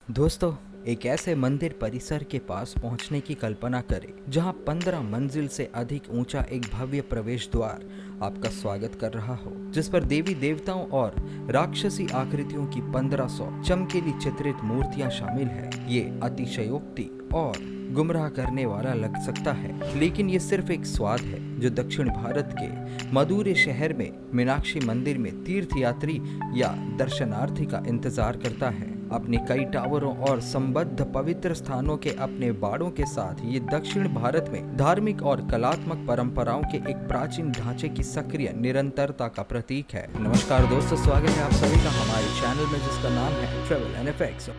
दोस्तों, एक ऐसे मंदिर परिसर के पास पहुंचने की कल्पना करें जहां 15 मंजिल से अधिक ऊंचा एक भव्य प्रवेश द्वार आपका स्वागत कर रहा हो, जिस पर देवी देवताओं और राक्षसी आकृतियों की 1500 चमकीली चित्रित मूर्तियां शामिल है। ये अतिशयोक्ति और गुमराह करने वाला लग सकता है, लेकिन ये सिर्फ एक स्वाद है जो दक्षिण भारत के मदुरै शहर में मीनाक्षी मंदिर में तीर्थयात्री या दर्शनार्थी का इंतजार करता है। अपने कई टावरों और संबद्ध पवित्र स्थानों के अपने बाड़ों के साथ ये दक्षिण भारत में धार्मिक और कलात्मक परंपराओं के एक प्राचीन ढांचे की सक्रिय निरंतरता का प्रतीक है। नमस्कार दोस्तों, स्वागत है आप सभी का हमारे चैनल में जिसका नाम है ट्रेवल एंड इफेक्ट्स।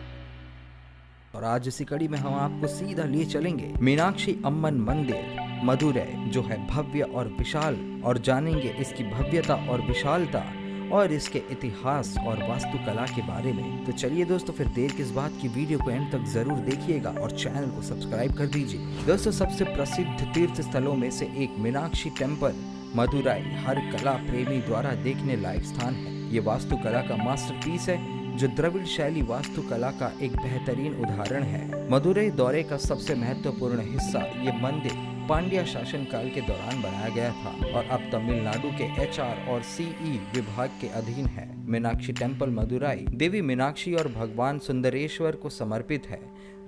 और आज इसी कड़ी में हम आपको सीधा लिए चलेंगे मीनाक्षी अम्मन मंदिर मदुरै, जो है भव्य और विशाल, और जानेंगे इसकी भव्यता और विशालता और इसके इतिहास और वास्तुकला के बारे में। तो चलिए दोस्तों, फिर देर किस बात की, वीडियो को एंड तक जरूर देखिएगा और चैनल को सब्सक्राइब कर दीजिए। दोस्तों, सबसे प्रसिद्ध तीर्थ स्थलों में से एक मीनाक्षी टेम्पल मदुरै हर कला प्रेमी द्वारा देखने लायक स्थान है। ये वास्तुकला का मास्टरपीस है जो द्रविड़ शैली वास्तुकला का एक बेहतरीन उदाहरण है। मदुरै दौरे का सबसे महत्वपूर्ण हिस्सा ये मंदिर पांड्या शासनकाल के दौरान बनाया गया था और अब तमिलनाडु के HR और CE विभाग के अधीन है। मीनाक्षी टेम्पल मदुरै देवी मीनाक्षी और भगवान सुंदरेश्वर को समर्पित है,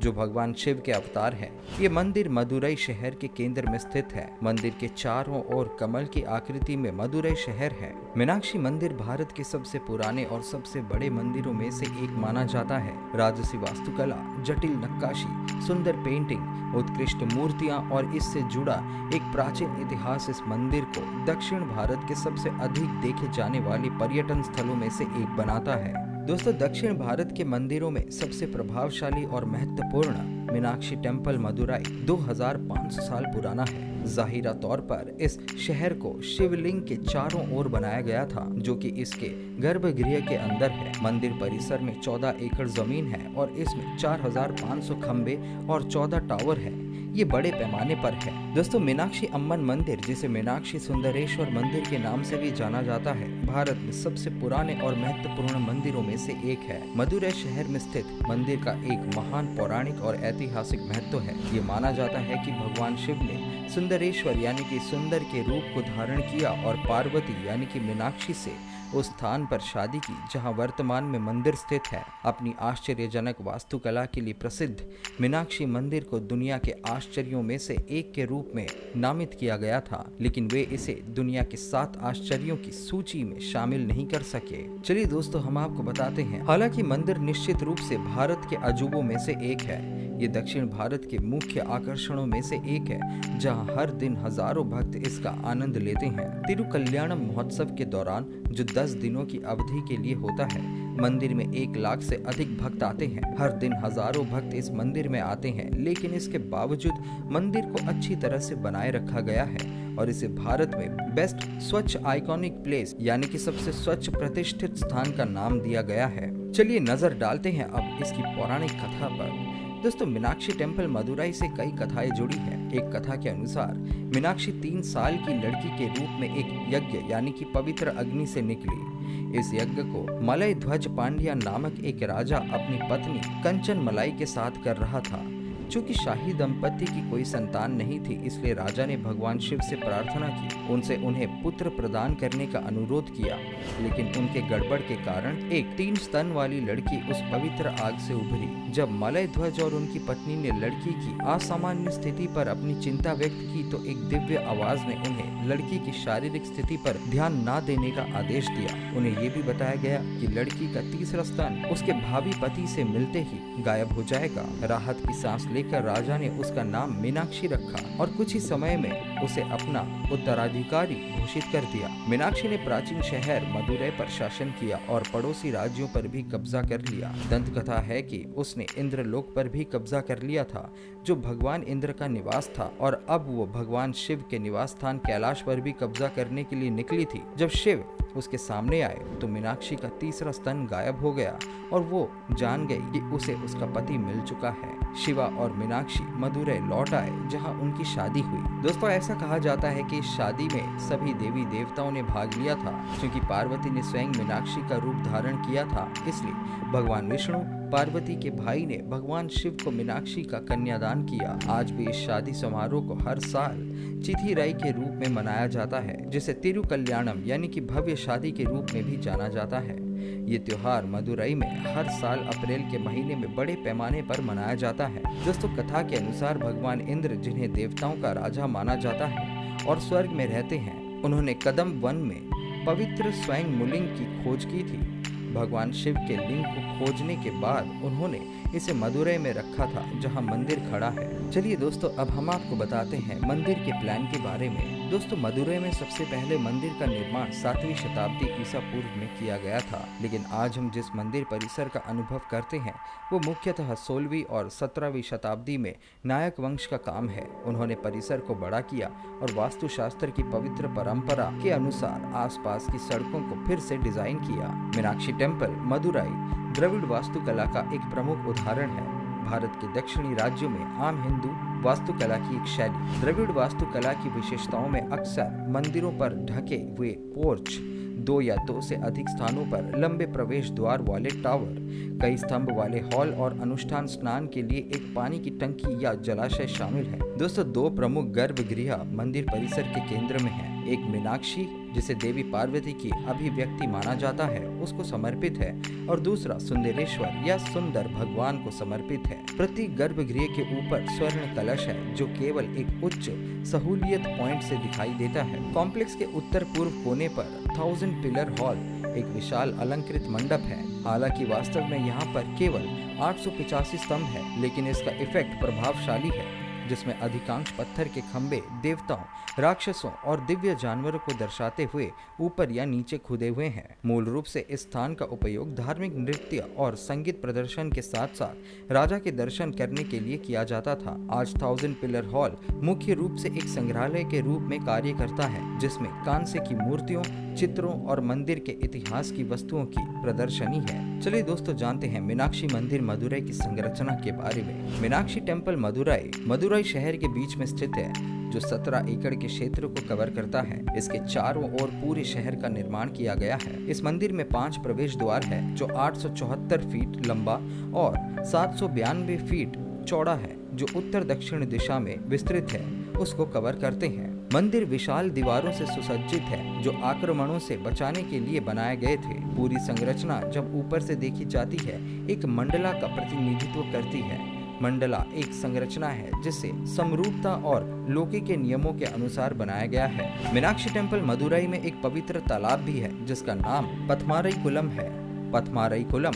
जो भगवान शिव के अवतार हैं। ये मंदिर मदुरै शहर के केंद्र में स्थित है। मंदिर के चारों ओर कमल की आकृति में मदुरै शहर है। मीनाक्षी मंदिर भारत के सबसे पुराने और सबसे बड़े मंदिरों में से एक माना जाता है। राजसी वास्तुकला, जटिल नक्काशी, सुंदर पेंटिंग, उत्कृष्ट मूर्तियां और इससे जुड़ा एक प्राचीन इतिहास इस मंदिर को दक्षिण भारत के सबसे अधिक देखे जाने वाले पर्यटन स्थलों में से एक बनाता है। दोस्तों, दक्षिण भारत के मंदिरों में सबसे प्रभावशाली और महत्वपूर्ण मीनाक्षी टेम्पल मदुरै 2500 साल पुराना है। जाहिरा तौर पर इस शहर को शिवलिंग के चारों ओर बनाया गया था, जो कि इसके गर्भगृह के अंदर है। मंदिर परिसर में 14 एकड़ जमीन है और इसमें 4500 खंबे और 14 टावर है। ये बड़े पैमाने पर है। दोस्तों, मीनाक्षी अम्मन मंदिर, जिसे मीनाक्षी सुंदरेश्वर मंदिर के नाम से भी जाना जाता है, भारत में सबसे पुराने और महत्वपूर्ण मंदिरों में से एक है। मदुरै शहर में स्थित मंदिर का एक महान पौराणिक और ऐतिहासिक महत्व है। ये माना जाता है कि भगवान शिव ने सुंदरेश्वर यानी कि सुंदर के रूप को धारण किया और पार्वती यानी कि मीनाक्षी से उस स्थान पर शादी की जहां वर्तमान में मंदिर स्थित है। अपनी आश्चर्यजनक वास्तुकला के लिए प्रसिद्ध मीनाक्षी मंदिर को दुनिया के आश्चर्यों में से एक के रूप में नामित किया गया था, लेकिन वे इसे दुनिया के 7 आश्चर्यों की सूची में शामिल नहीं कर सके। चलिए दोस्तों, हम आपको बताते हैं। हालांकि मंदिर निश्चित रूप से भारत के अजूबों में से एक है। ये दक्षिण भारत के मुख्य आकर्षणों में से एक है, जहां हर दिन हजारों भक्त इसका आनंद लेते हैं। तिरुकल्याणम महोत्सव के दौरान, जो 10 दिनों की अवधि के लिए होता है, मंदिर में 1 लाख से अधिक भक्त आते हैं। हर दिन हजारों भक्त इस मंदिर में आते हैं, लेकिन इसके बावजूद मंदिर को अच्छी तरह से बनाए रखा गया है और इसे भारत में बेस्ट स्वच्छ आइकॉनिक प्लेस यानी कि सबसे स्वच्छ प्रतिष्ठित स्थान का नाम दिया गया है। चलिए नजर डालते हैं अब इसकी पौराणिक कथा पर। दोस्तों, मीनाक्षी टेम्पल मदुरै से कई कथाएं जुड़ी हैं। एक कथा के अनुसार मीनाक्षी 3 साल की लड़की के रूप में एक यज्ञ यानी कि पवित्र अग्नि से निकली। इस यज्ञ को मलय ध्वज पांड्या नामक एक राजा अपनी पत्नी कंचन मलाई के साथ कर रहा था। चूंकि शाही दंपति की कोई संतान नहीं थी, इसलिए राजा ने भगवान शिव से प्रार्थना की, उनसे उन्हें पुत्र प्रदान करने का अनुरोध किया। लेकिन उनके गड़बड़ के कारण एक 3 स्तन वाली लड़की उस पवित्र आग से उभरी। जब मलय ध्वज और उनकी पत्नी ने लड़की की असामान्य स्थिति पर अपनी चिंता व्यक्त की, तो एक दिव्य आवाज ने उन्हें लड़की की शारीरिक स्थिति पर ध्यान न देने का आदेश दिया। उन्हें ये भी बताया गया कि लड़की का तीसरा स्तन उसके भावी पति से मिलते ही गायब हो जाएगा। राहत की सांस लेकर राजा ने उसका नाम मीनाक्षी रखा और कुछ ही समय में उसे अपना उत्तराधिकारी घोषित कर दिया। मीनाक्षी ने प्राचीन शहर मदुरै पर शासन किया और पड़ोसी राज्यों पर भी कब्जा कर लिया। दंत कथा है कि उसने इंद्रलोक पर भी कब्जा कर लिया था, जो भगवान इंद्र का निवास था, और अब वो भगवान शिव के निवास स्थान कैलाश पर भी कब्जा करने के लिए निकली थी। जब शिव उसके सामने आए तो मीनाक्षी का तीसरा स्तन गायब हो गया और वो जान गई कि उसे उसका पति मिल चुका है। शिवा और मीनाक्षी मदुरै लौट आए, जहां उनकी शादी हुई। दोस्तों, ऐसा कहा जाता है कि इस शादी में सभी देवी देवताओं ने भाग लिया था। क्योंकि पार्वती ने स्वयं मीनाक्षी का रूप धारण किया था, इसलिए भगवान विष्णु, पार्वती के भाई ने भगवान शिव को मीनाक्षी का कन्यादान किया। आज भी इस शादी समारोह को हर साल चिथिराई के रूप में मनाया जाता है, जिसे तिरुकल्याणम यानी कि भव्य शादी के रूप में भी जाना जाता है। ये त्योहार मदुरई में हर साल अप्रैल के महीने में बड़े पैमाने पर मनाया जाता है। दोस्तों, कथा के अनुसार भगवान इंद्र, जिन्हें देवताओं का राजा माना जाता है और स्वर्ग में रहते हैं, उन्होंने कदम वन में पवित्र स्वयं मुलिंग की खोज की थी। भगवान शिव के लिंग को खोजने के बाद उन्होंने इसे मदुरई में रखा था, जहां मंदिर खड़ा है। चलिए दोस्तों, अब हम आपको बताते हैं मंदिर के प्लान के बारे में। दोस्तों, मदुरई में सबसे पहले मंदिर का निर्माण 7वीं शताब्दी ईसा पूर्व में किया गया था, लेकिन आज हम जिस मंदिर परिसर का अनुभव करते हैं वो मुख्यतः 16वीं और 17वीं शताब्दी में नायक वंश का काम है। उन्होंने परिसर को बड़ा किया और वास्तुशास्त्र की पवित्र परंपरा के अनुसार आसपास की सड़कों को फिर से डिजाइन किया। मीनाक्षी टेम्पल मदुरई द्रविड़ वास्तुकला का एक प्रमुख उदाहरण है। भारत के दक्षिणी राज्यों में आम हिंदू वास्तुकला की एक शैली। द्रविड़ वास्तुकला की विशेषताओं में अक्सर मंदिरों पर ढके हुए पोर्च, 2 या 2 से अधिक स्थानों पर लंबे प्रवेश द्वार वाले टावर, कई स्तंभ वाले हॉल और अनुष्ठान स्नान के लिए एक पानी की टंकी या जलाशय शामिल है। दोस्तों, 2 प्रमुख गर्भगृह मंदिर परिसर के केंद्र में है। एक मीनाक्षी, जिसे देवी पार्वती की अभिव्यक्ति माना जाता है, उसको समर्पित है, और दूसरा सुंदरेश्वर या सुंदर भगवान को समर्पित है। प्रत्येक गर्भगृह के ऊपर स्वर्ण कलश है, जो केवल एक उच्च सहूलियत पॉइंट से दिखाई देता है। कॉम्प्लेक्स के उत्तर पूर्व कोने पर 1000 पिलर हॉल एक विशाल अलंकृत मंडप है। हालांकि वास्तव में यहाँ पर केवल 885 स्तंभ है, लेकिन इसका इफेक्ट प्रभावशाली है, जिसमें अधिकांश पत्थर के खंभे देवताओं, राक्षसों और दिव्य जानवरों को दर्शाते हुए ऊपर या नीचे खुदे हुए हैं। मूल रूप से इस स्थान का उपयोग धार्मिक नृत्य और संगीत प्रदर्शन के साथ साथ राजा के दर्शन करने के लिए किया जाता था। आज 1000 पिलर हॉल मुख्य रूप से एक संग्रहालय के रूप में कार्य करता है, जिसमें कांस्य की मूर्तियों, चित्रों और मंदिर के इतिहास की वस्तुओं की प्रदर्शनी है। चलिए दोस्तों, जानते हैं मीनाक्षी मंदिर मदुरई की संरचना के बारे में। मीनाक्षी टेम्पल मदुरई शहर के बीच में स्थित है, जो 17 एकड़ के क्षेत्र को कवर करता है। इसके चारों ओर पूरे शहर का निर्माण किया गया है। इस मंदिर में 5 प्रवेश द्वार है, जो 874 फीट लंबा और 792 फीट चौड़ा है, जो उत्तर दक्षिण दिशा में विस्तृत है, उसको कवर करते हैं। मंदिर विशाल दीवारों से सुसज्जित है, जो आक्रमणों से बचाने के लिए बनाए गए थे। पूरी संरचना जब ऊपर से देखी जाती है, एक मंडला का प्रतिनिधित्व करती है। मंडला एक संरचना है जिसे समरूपता और लोके के नियमों के अनुसार बनाया गया है। मीनाक्षी टेम्पल मदुरई में एक पवित्र तालाब भी है, जिसका नाम पथमारईकुलम है। पथमारईकुलम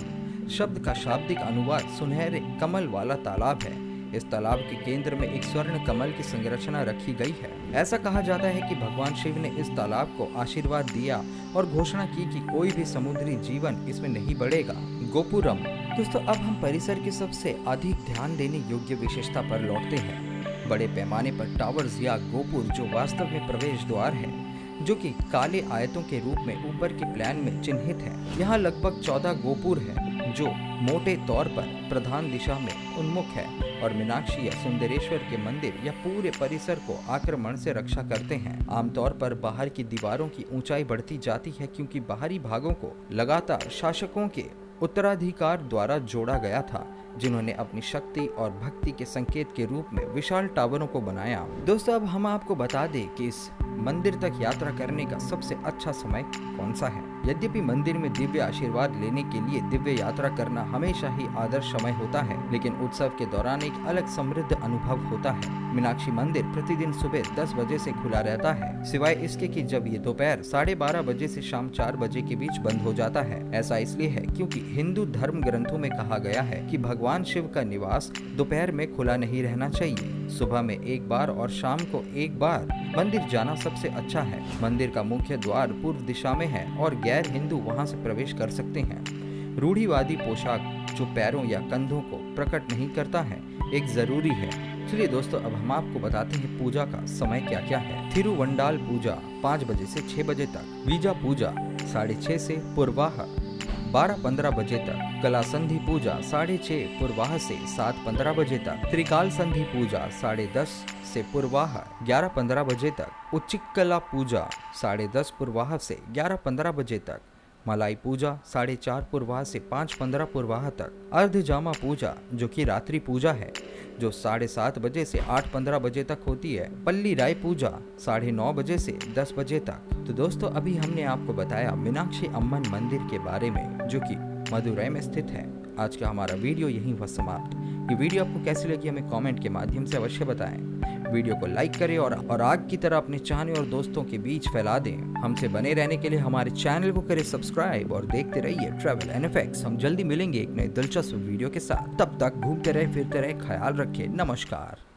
शब्द का शाब्दिक अनुवाद सुनहरे कमल वाला तालाब है। इस तालाब के केंद्र में एक स्वर्ण कमल की संरचना रखी गई है। ऐसा कहा जाता है कि भगवान शिव ने इस तालाब को आशीर्वाद दिया और घोषणा की कि कोई भी समुद्री जीवन इसमें नहीं बढ़ेगा। गोपुरम। दोस्तों, अब हम परिसर की सबसे अधिक ध्यान देने योग्य विशेषता पर लौटते हैं। बड़े पैमाने पर टावर्स या गोपुर, जो वास्तव में प्रवेश द्वार है, जो कि काले आयतों के रूप में ऊपर के प्लान में चिन्हित है। यहाँ लगभग 14 गोपुर है, जो मोटे तौर पर प्रधान दिशा में उन्मुख है और मीनाक्षी या सुंदरेश्वर के मंदिर या पूरे परिसर को आक्रमण से रक्षा करते हैं। आमतौर पर बाहर की दीवारों की ऊंचाई बढ़ती जाती है, क्योंकि बाहरी भागों को लगातार शासकों के उत्तराधिकार द्वारा जोड़ा गया था, जिन्होंने अपनी शक्ति और भक्ति के संकेत के रूप में विशाल टावरों को बनाया। दोस्तों, अब हम आपको बता दें कि इस मंदिर तक यात्रा करने का सबसे अच्छा समय कौन सा है। यद्यपि मंदिर में दिव्य आशीर्वाद लेने के लिए दिव्य यात्रा करना हमेशा ही आदर्श समय होता है, लेकिन उत्सव के दौरान एक अलग समृद्ध अनुभव होता है। मीनाक्षी मंदिर प्रतिदिन सुबह 10 बजे से खुला रहता है, सिवाय इसके कि जब ये दोपहर 12:30 बजे से शाम 4 बजे के बीच बंद हो जाता है। ऐसा इसलिए है क्योंकि हिंदू धर्म ग्रंथों में कहा गया है कि भगवान शिव का निवास दोपहर में खुला नहीं रहना चाहिए। सुबह में एक बार और शाम को एक बार मंदिर जाना सबसे अच्छा है। मंदिर का मुख्य द्वार पूर्व दिशा में है और गैर हिंदू वहां से प्रवेश कर सकते हैं। रूढ़िवादी पोशाक, जो पैरों या कंधों को प्रकट नहीं करता है, एक जरूरी है। चलिए दोस्तों, अब हम आपको बताते हैं पूजा का समय क्या क्या है। थिरुवंडाल पूजा 5 बजे से 6 बजे तक, वीजा पूजा 6:30 से पूर्वाह 12:15 बजे तक, कला संधि पूजा 6:30 पूर्वाह से 7:15 बजे तक, त्रिकाल संधि पूजा 10:30 से पूर्वाह 11:15 बजे तक, उच्चिक कला पूजा 10:30 पूर्वाह से 11:15 बजे तक, मलाई पूजा 4:30 पूर्वाह से 5:15 पूर्वाह तक, अर्धजामा पूजा जो कि रात्रि पूजा है जो 7:30 बजे से 8:15 बजे तक होती है, पल्ली राय पूजा 9:30 बजे से 10 बजे तक। तो दोस्तों अभी हमने आपको बताया मीनाक्षी अम्मन मंदिर के बारे में जो कि मदुरई में स्थित है। आज का हमारा वीडियो यहीं हुआ समाप्त। ये वीडियो आपको कैसी लगी हमें कमेंट के माध्यम से अवश्य बताएं। वीडियो को लाइक करें और आग की तरह अपने चाहने और दोस्तों के बीच फैला दें। हमसे बने रहने के लिए हमारे चैनल को करें सब्सक्राइब और देखते रहिए ट्रैवल एंड इफेक्ट्स। हम जल्दी मिलेंगे एक नए दिलचस्प वीडियो के साथ। तब तक घूमते रहे, फिरते रहे, ख्याल रखें। नमस्कार।